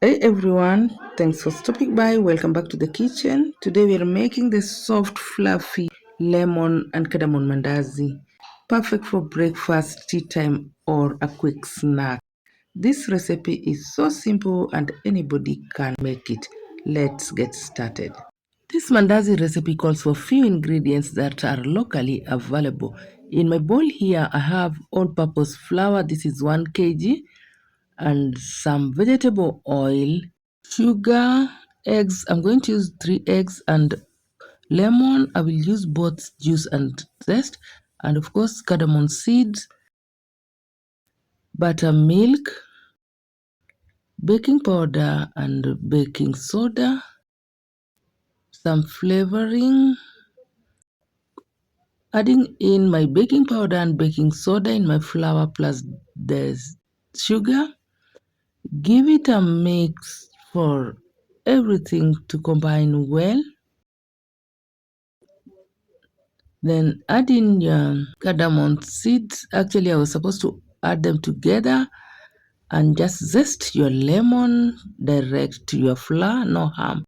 Hey everyone, thanks for stopping by. Welcome back to the kitchen. Today we are making the soft, fluffy lemon and cardamom mandazi. Perfect for breakfast, tea time, or a quick snack. This recipe is so simple and anybody can make it. Let's get started. This mandazi recipe calls for few ingredients that are locally available. In my bowl here, I have all-purpose flour. This is 1 kg and some vegetable oil, sugar, eggs. I'm going to use 3 eggs and lemon. I will use both juice and zest, and of course, cardamom seeds, buttermilk, baking powder and baking soda, some flavoring, adding in my baking powder and baking soda in my flour plus the sugar. Give it a mix for everything to combine well. Then add in your cardamom seeds. Actually, I was supposed to add them together and just zest your lemon direct to your flour, no harm.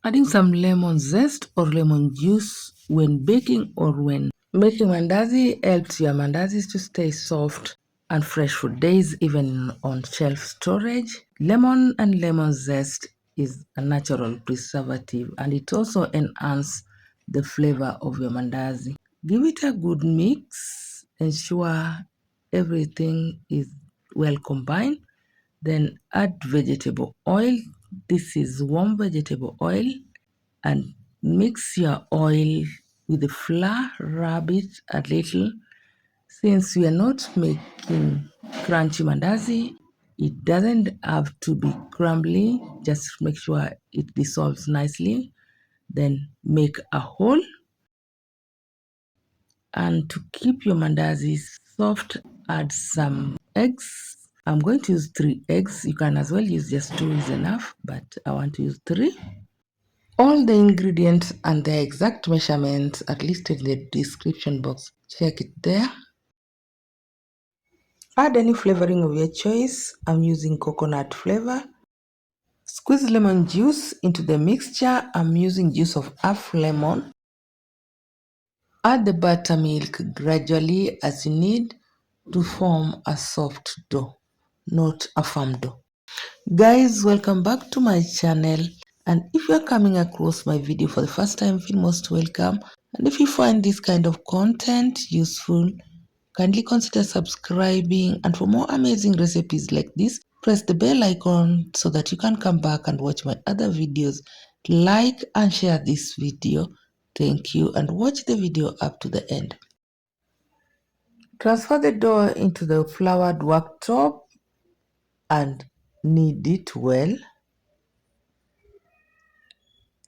Adding some lemon zest or lemon juice when baking or when making mandazi helps your mandazis to stay soft and fresh for days, even on shelf storage. Lemon and lemon zest is a natural preservative and it also enhances the flavor of your mandazi. Give it a good mix, ensure everything is well combined. Then add vegetable oil. This is warm vegetable oil, and mix your oil with the flour, rub it a little. Since we are not making crunchy mandazi, it doesn't have to be crumbly, just make sure it dissolves nicely. Then make a hole, and to keep your mandazi soft, add some eggs. I'm going to use 3 eggs. You can as well use just 2 is enough, but I want to use 3. All the ingredients and their exact measurements are listed in the description box. Check it there. Add any flavoring of your choice. I'm using coconut flavor. Squeeze lemon juice into the mixture. I'm using juice of half lemon. Add the buttermilk gradually as you need to form a soft dough, not a firm dough. Guys, welcome back to my channel, and if you're coming across my video for the first time, feel most welcome. And if you find this kind of content useful, kindly consider subscribing, and for more amazing recipes like this, press the bell icon so that you can come back and watch my other videos. Like and share this video. Thank you, and watch the video up to the end. Transfer the dough into the floured worktop and knead it well.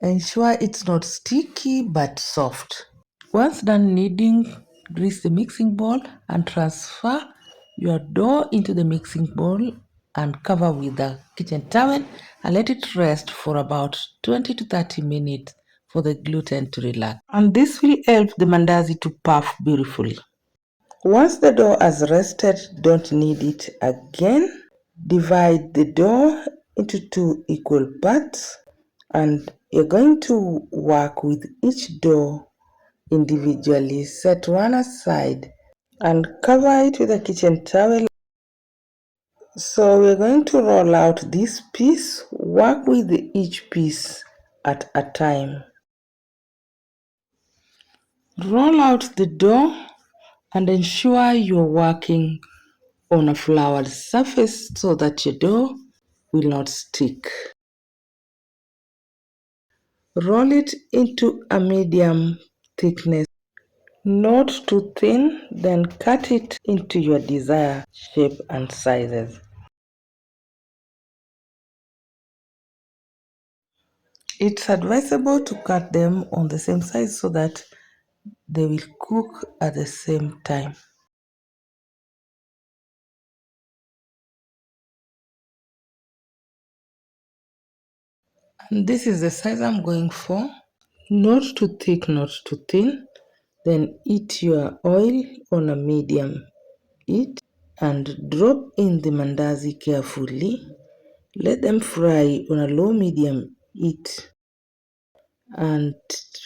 Ensure it's not sticky but soft. Once done kneading, grease the mixing bowl and transfer your dough into the mixing bowl and cover with a kitchen towel and let it rest for about 20 to 30 minutes for the gluten to relax. And this will help the mandazi to puff beautifully. Once the dough has rested, don't knead it again. Divide the dough into 2 equal parts, and you're going to work with each dough individually. Set one aside and cover it with a kitchen towel. So we're going to roll out this piece. Work with each piece at a time. Roll out the dough and ensure you're working on a floured surface so that your dough will not stick. Roll it into a medium thickness, not too thin, then cut it into your desired shape and sizes. It's advisable to cut them on the same size so that they will cook at the same time. And this is the size I'm going for. Not too thick, not too thin. Then heat your oil on a medium heat and drop in the mandazi carefully. Let them fry on a low medium heat. And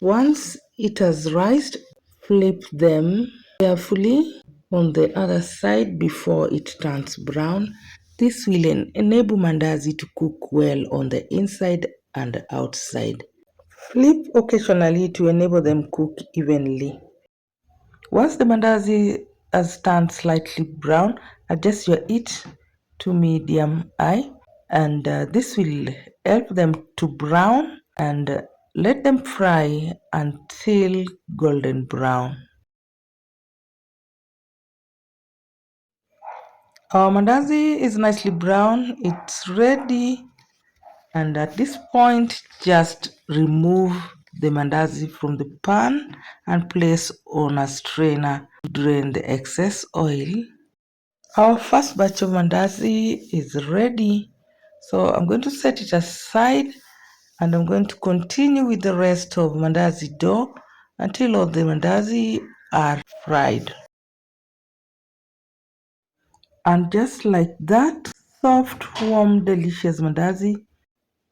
once it has rised, flip them carefully on the other side before it turns brown. This will enable mandazi to cook well on the inside and outside. Flip occasionally to enable them cook evenly. Once the mandazi has turned slightly brown, adjust your heat to medium high, and this will help them to brown, and let them fry until golden brown. Our mandazi is nicely brown, it's ready, and at this point just remove the mandazi from the pan and place on a strainer to drain the excess oil. Our first batch of mandazi is ready, so I'm going to set it aside and I'm going to continue with the rest of mandazi dough until all the mandazi are fried. And just like that, soft, warm, delicious mandazi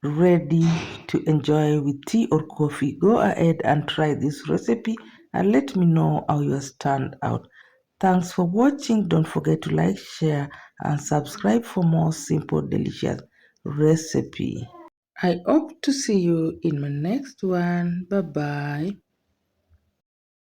ready to enjoy with tea or coffee. Go ahead and try this recipe and let me know how yours turned out. Thanks for watching. Don't forget to like, share, and subscribe for more simple, delicious recipe. I hope to see you in my next one. Bye bye.